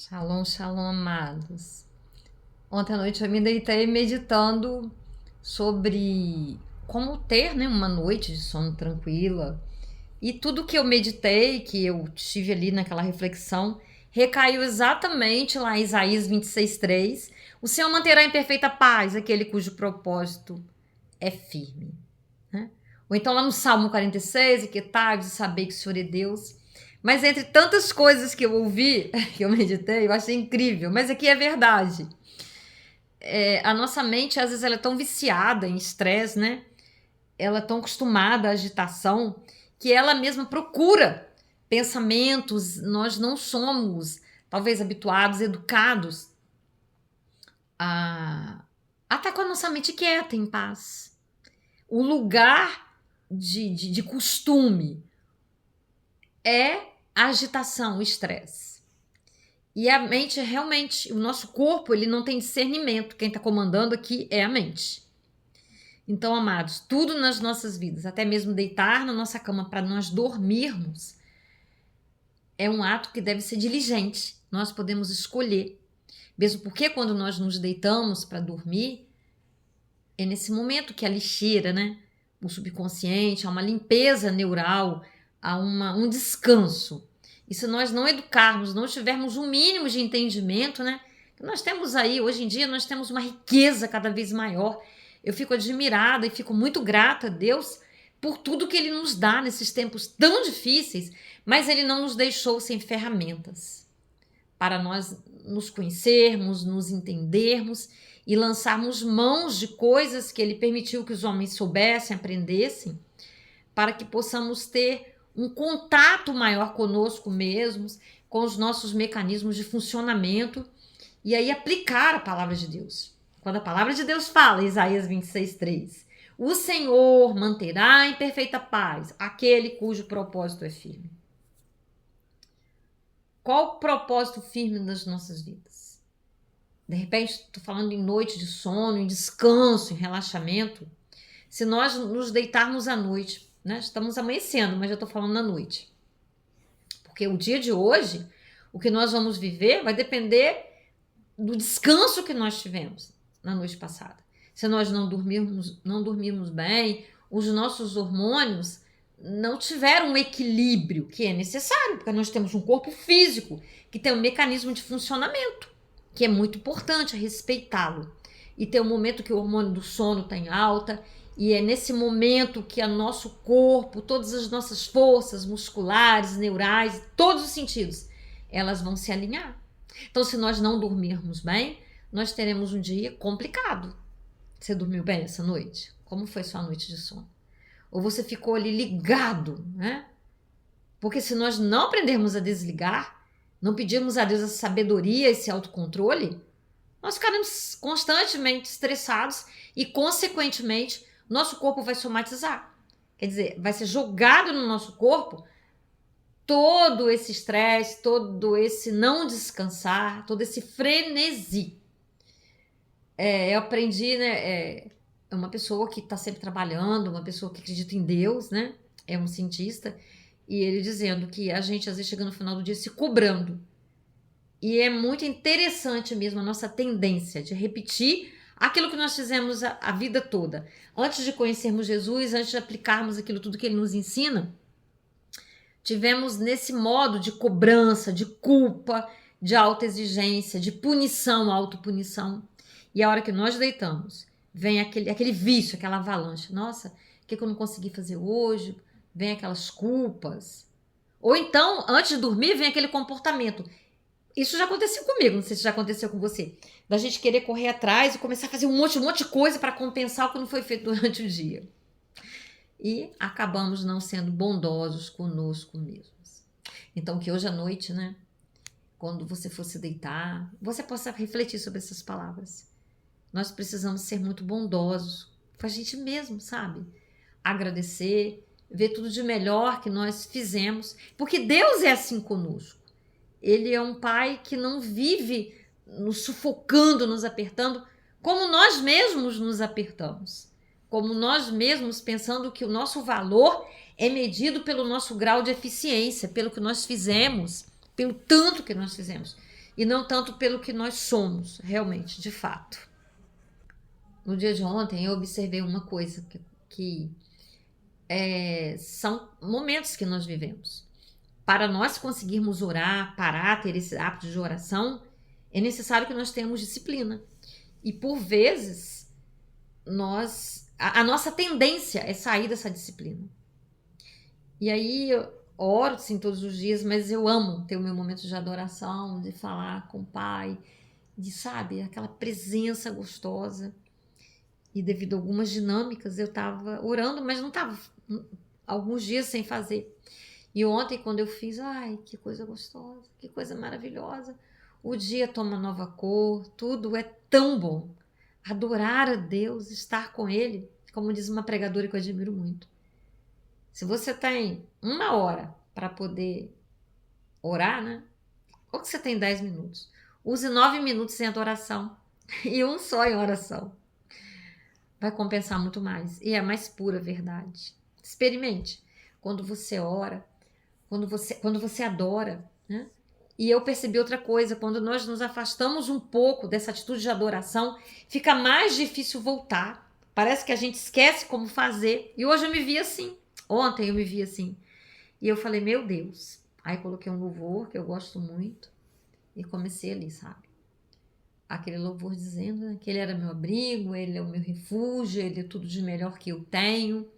Shalom, shalom, amados. Ontem à noite eu me deitei meditando sobre como ter, uma noite de sono tranquila. E tudo que eu meditei, que eu tive ali naquela reflexão, recaiu exatamente lá em Isaías 26:3. O Senhor manterá em perfeita paz aquele cujo propósito é firme, né? Ou então lá no Salmo 46, que tarde de saber que o Senhor é Deus. Mas entre tantas coisas que eu ouvi, que eu meditei, eu achei incrível. Mas aqui é verdade. A nossa mente, às vezes, ela é tão viciada em estresse, né? Ela é tão acostumada à agitação, que ela mesma procura pensamentos. Nós não somos, talvez, habituados, educados a estar com a nossa mente quieta, em paz. O lugar de costume é a agitação, o estresse. E a mente realmente, o nosso corpo, ele não tem discernimento. Quem está comandando aqui é a mente. Então, amados, tudo nas nossas vidas, até mesmo deitar na nossa cama para nós dormirmos, é um ato que deve ser diligente. Nós podemos escolher. Mesmo porque quando nós nos deitamos para dormir, é nesse momento que a lixeira, né? O subconsciente, há uma limpeza neural, há um descanso. E se nós não educarmos, não tivermos um mínimo de entendimento, né? Nós temos aí, hoje em dia, nós temos uma riqueza cada vez maior. Eu fico admirada e fico muito grata a Deus por tudo que Ele nos dá nesses tempos tão difíceis, mas Ele não nos deixou sem ferramentas para nós nos conhecermos, nos entendermos e lançarmos mãos de coisas que Ele permitiu que os homens soubessem, aprendessem, para que possamos ter um contato maior conosco mesmos, com os nossos mecanismos de funcionamento e aí aplicar a palavra de Deus. Quando a palavra de Deus fala, Isaías 26:3, o Senhor manterá em perfeita paz aquele cujo propósito é firme. Qual o propósito firme das nossas vidas? De repente, estou falando em noite de sono, em descanso, em relaxamento. Se nós nos deitarmos à noite, né? Estamos amanhecendo, mas já estou falando à noite. Porque o dia de hoje, o que nós vamos viver vai depender do descanso que nós tivemos na noite passada. Se nós não dormirmos bem, os nossos hormônios não tiveram um equilíbrio que é necessário, porque nós temos um corpo físico que tem um mecanismo de funcionamento, que é muito importante respeitá-lo. E tem um momento que o hormônio do sono está em alta, e é nesse momento que o nosso corpo, todas as nossas forças musculares, neurais, todos os sentidos, elas vão se alinhar. Então, se nós não dormirmos bem, nós teremos um dia complicado. Você dormiu bem essa noite? Como foi sua noite de sono? Ou você ficou ali ligado, né? Porque se nós não aprendermos a desligar, não pedirmos a Deus essa sabedoria, esse autocontrole, nós ficaremos constantemente estressados e, consequentemente, nosso corpo vai somatizar. Quer dizer, vai ser jogado no nosso corpo todo esse estresse, todo esse não descansar, todo esse frenesi. Eu aprendi, né? É uma pessoa que está sempre trabalhando, uma pessoa que acredita em Deus, né? É um cientista. E ele dizendo que a gente, às vezes, chega no final do dia se cobrando. E é muito interessante mesmo a nossa tendência de repetir aquilo que nós fizemos a vida toda. Antes de conhecermos Jesus, antes de aplicarmos aquilo tudo que ele nos ensina, tivemos nesse modo de cobrança, de culpa, de autoexigência, de punição, autopunição. E a hora que nós deitamos, vem aquele vício, aquela avalanche. Nossa, o que eu não consegui fazer hoje? Vem aquelas culpas. Ou então, antes de dormir, vem aquele comportamento. Isso já aconteceu comigo, não sei se já aconteceu com você. Da gente querer correr atrás e começar a fazer um monte de coisa para compensar o que não foi feito durante o dia. E acabamos não sendo bondosos conosco mesmos. Então, que hoje à noite, né, quando você for se deitar, você possa refletir sobre essas palavras. Nós precisamos ser muito bondosos com a gente mesmo, sabe? Agradecer, ver tudo de melhor que nós fizemos, porque Deus é assim conosco. Ele é um pai que não vive nos sufocando, nos apertando, como nós mesmos nos apertamos. Como nós mesmos pensando que o nosso valor é medido pelo nosso grau de eficiência, pelo que nós fizemos, pelo tanto que nós fizemos. e não tanto pelo que nós somos, realmente, de fato. No dia de ontem eu observei uma coisa que são momentos que nós vivemos. Para nós conseguirmos orar, parar, ter esse hábito de oração, é necessário que nós tenhamos disciplina. E por vezes, a nossa tendência é sair dessa disciplina. E aí eu oro sim todos os dias, mas eu amo ter o meu momento de adoração, de falar com o Pai, de, sabe, aquela presença gostosa. E devido a algumas dinâmicas, eu estava orando, mas não estava alguns dias sem fazer. E ontem, quando eu fiz, ai, que coisa gostosa, que coisa maravilhosa. O dia toma nova cor, tudo é tão bom. Adorar a Deus, estar com Ele, como diz uma pregadora que eu admiro muito. Se você tem 1 hora para poder orar, né? Ou que você tem 10 minutos. Use 9 minutos em adoração e um só em oração. Vai compensar muito mais. E é a mais pura verdade. Experimente. Quando você ora, quando você adora, né? E eu percebi outra coisa, quando nós nos afastamos um pouco dessa atitude de adoração, fica mais difícil voltar. Parece que a gente esquece como fazer. E hoje eu me vi assim. Ontem eu me vi assim. E eu falei, meu Deus. Aí coloquei um louvor que eu gosto muito e comecei ali, sabe? Aquele louvor dizendo que Ele era meu abrigo, Ele é o meu refúgio, Ele é tudo de melhor que eu tenho.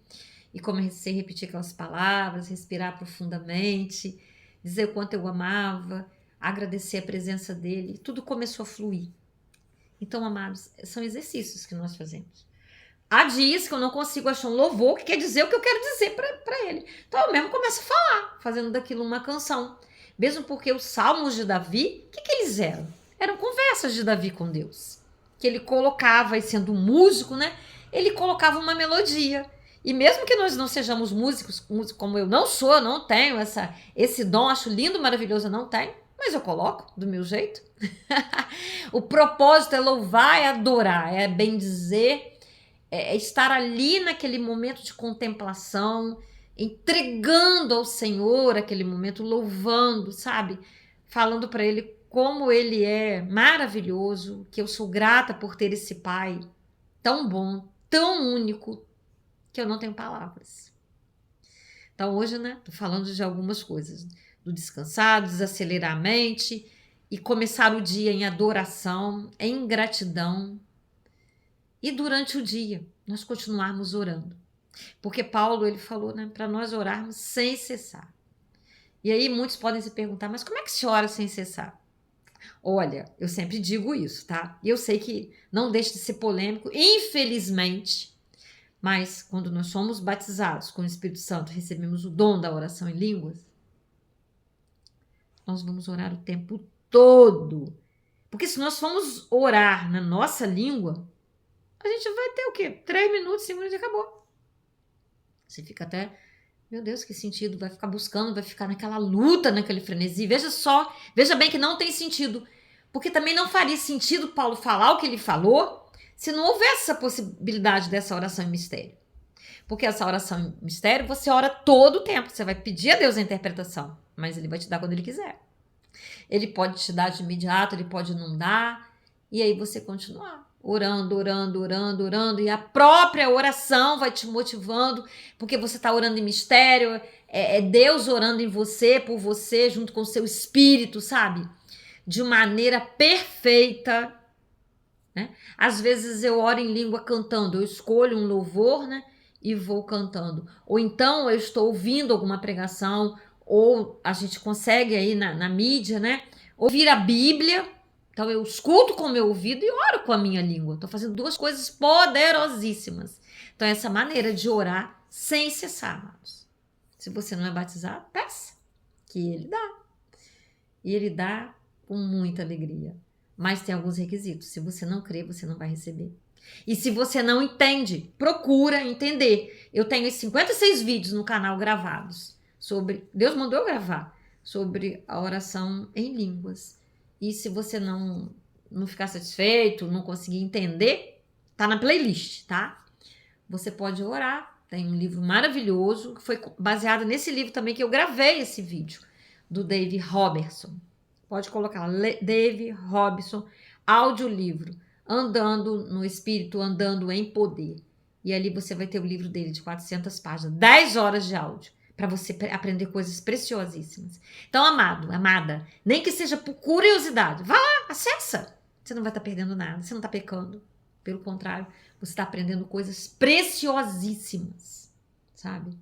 E comecei a repetir aquelas palavras, respirar profundamente, dizer o quanto eu amava, agradecer a presença dele. Tudo começou a fluir. Então, amados, são exercícios que nós fazemos. Há dias que eu não consigo achar um louvor que quer dizer o que eu quero dizer para ele. Então, eu mesmo começo a falar, fazendo daquilo uma canção. Mesmo porque os salmos de Davi, o que eles eram? Eram conversas de Davi com Deus. Que ele colocava, e sendo um músico, né? Ele colocava uma melodia. E mesmo que nós não sejamos músicos como eu não sou, eu não tenho esse dom, acho lindo, maravilhoso, eu não tenho, mas eu coloco do meu jeito. O propósito é louvar, é adorar, é bendizer, é estar ali naquele momento de contemplação, entregando ao Senhor aquele momento, louvando, sabe? Falando para Ele como Ele é maravilhoso, que eu sou grata por ter esse Pai tão bom, tão único, que eu não tenho palavras. Então hoje, né, tô falando de algumas coisas, do descansar, desacelerar a mente e começar o dia em adoração, em gratidão e durante o dia nós continuarmos orando. Porque Paulo, ele falou, né, para nós orarmos sem cessar. E aí muitos podem se perguntar, mas como é que se ora sem cessar? Olha, eu sempre digo isso, tá? E eu sei que não deixa de ser polêmico, infelizmente. Mas quando nós somos batizados com o Espírito Santo, recebemos o dom da oração em línguas, nós vamos orar o tempo todo. Porque se nós formos orar na nossa língua, a gente vai ter o quê? 3 minutos, 5 minutos e acabou. Você fica até, meu Deus, que sentido? Vai ficar buscando, vai ficar naquela luta, naquele frenesi. Veja bem que não tem sentido. Porque também não faria sentido Paulo falar o que ele falou se não houvesse essa possibilidade dessa oração em mistério. Porque essa oração em mistério, você ora todo o tempo. Você vai pedir a Deus a interpretação, mas Ele vai te dar quando Ele quiser. Ele pode te dar de imediato, Ele pode não dar. E aí você continuar orando, orando, orando, orando. E a própria oração vai te motivando, porque você está orando em mistério. É Deus orando em você, por você, junto com o seu espírito, sabe? De maneira perfeita, né? Às vezes eu oro em língua cantando, eu escolho um louvor, né, e vou cantando. Ou então eu estou ouvindo alguma pregação, ou a gente consegue aí na mídia, né, ouvir a Bíblia. Então eu escuto com o meu ouvido e oro com a minha língua. Estou fazendo 2 coisas poderosíssimas. Então essa maneira de orar sem cessar, amados. Se você não é batizado, peça, que Ele dá. E Ele dá com muita alegria. Mas tem alguns requisitos. Se você não crê, você não vai receber. E se você não entende, procura entender. Eu tenho 56 vídeos no canal gravados sobre... Deus mandou eu gravar sobre a oração em línguas. E se você não ficar satisfeito, não conseguir entender, tá na playlist, tá? Você pode orar. Tem um livro maravilhoso que foi baseado nesse livro também que eu gravei esse vídeo, do David Robertson. Pode colocar Dave Robson, audiolivro, Andando no Espírito, Andando em Poder. E ali você vai ter o livro dele de 400 páginas, 10 horas de áudio, para você aprender coisas preciosíssimas. Então, amado, amada, nem que seja por curiosidade, vá lá, acessa. Você não vai estar perdendo nada, você não está pecando. Pelo contrário, você está aprendendo coisas preciosíssimas, sabe?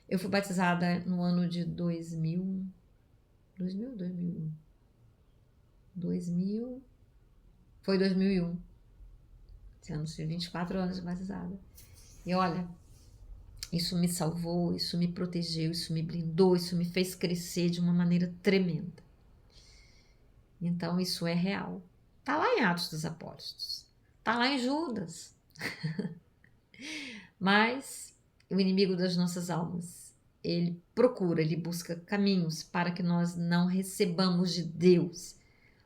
Eu fui batizada no ano de 2000, foi 2001. Esse ano, 24 anos de batizada. E olha, isso me salvou, isso me protegeu, isso me blindou, isso me fez crescer de uma maneira tremenda. Então, isso é real. Tá lá em Atos dos Apóstolos. Tá lá em Judas. Mas o inimigo das nossas almas, ele procura, ele busca caminhos para que nós não recebamos de Deus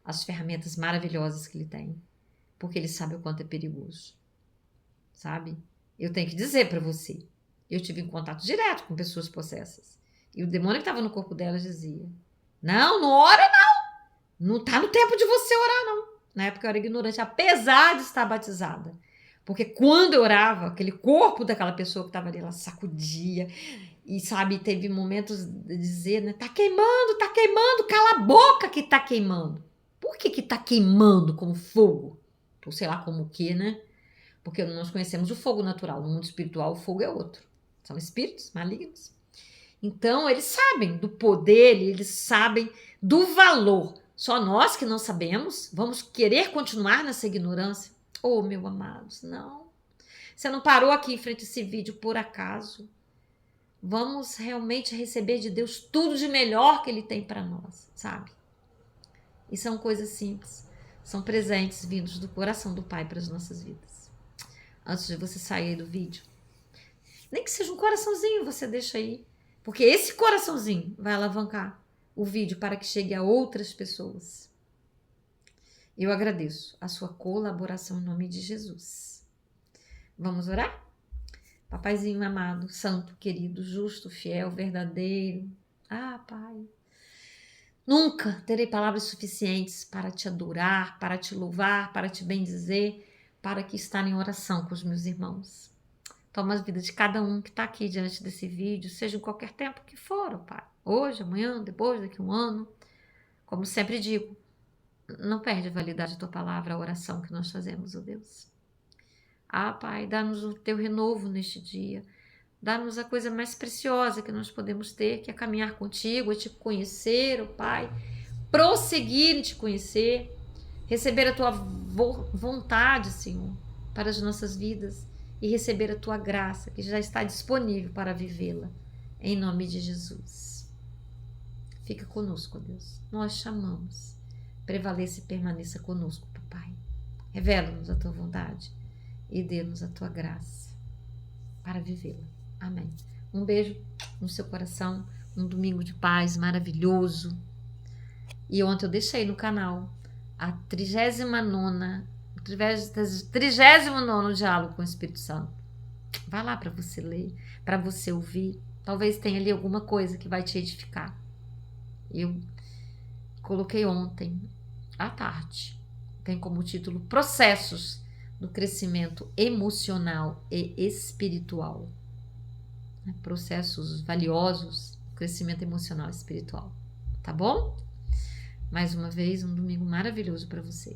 as ferramentas maravilhosas que ele tem, porque ele sabe o quanto é perigoso, sabe? Eu tenho que dizer para você, eu tive em contato direto com pessoas possessas, e o demônio que estava no corpo delas dizia, não ora não tá no tempo de você orar não. Na época eu era ignorante, apesar de estar batizada. Porque quando eu orava, aquele corpo daquela pessoa que estava ali, ela sacudia. E, sabe, teve momentos de dizer, né? Tá queimando, cala a boca que tá queimando. Por que tá queimando como fogo? Ou sei lá como o que, né? Porque nós conhecemos o fogo natural. No mundo espiritual, o fogo é outro. São espíritos malignos. Então, eles sabem do poder, eles sabem do valor. Só nós que não sabemos, vamos querer continuar nessa ignorância? Oh, meu amados, não. Você não parou aqui em frente a esse vídeo por acaso. Vamos realmente receber de Deus tudo de melhor que Ele tem para nós, sabe? E são coisas simples. São presentes vindos do coração do Pai para as nossas vidas. Antes de você sair do vídeo, nem que seja um coraçãozinho, você deixa aí. Porque esse coraçãozinho vai alavancar o vídeo para que chegue a outras pessoas. Eu agradeço a sua colaboração em nome de Jesus. Vamos orar? Papaizinho amado, santo, querido, justo, fiel, verdadeiro. Ah, Pai. Nunca terei palavras suficientes para te adorar, para te louvar, para te bendizer, para que estar em oração com os meus irmãos. Toma a vida de cada um que está aqui diante desse vídeo, seja em qualquer tempo que for, ó Pai. Hoje, amanhã, depois, daqui a um ano. Como sempre digo, não perde a validade da tua palavra, a oração que nós fazemos, ó Deus. Ah, Pai, dá-nos o teu renovo neste dia. Dá-nos a coisa mais preciosa que nós podemos ter, que é caminhar contigo, é te conhecer, ó Pai. Prosseguir em te conhecer. Receber a tua vontade, Senhor, para as nossas vidas. E receber a tua graça, que já está disponível para vivê-la. Em nome de Jesus. Fica conosco, ó Deus. Nós chamamos. Prevaleça e permaneça conosco, Papai. Revela-nos a tua vontade e dê-nos a tua graça para vivê-la. Amém. Um beijo no seu coração. Um domingo de paz maravilhoso. E ontem eu deixei no canal a 39º diálogo com o Espírito Santo. Vai lá para você ler, para você ouvir. Talvez tenha ali alguma coisa que vai te edificar. Eu coloquei ontem à tarde. Tem como título Processos do Crescimento Emocional e Espiritual. Processos valiosos do crescimento emocional e espiritual. Tá bom? Mais uma vez, um domingo maravilhoso para você.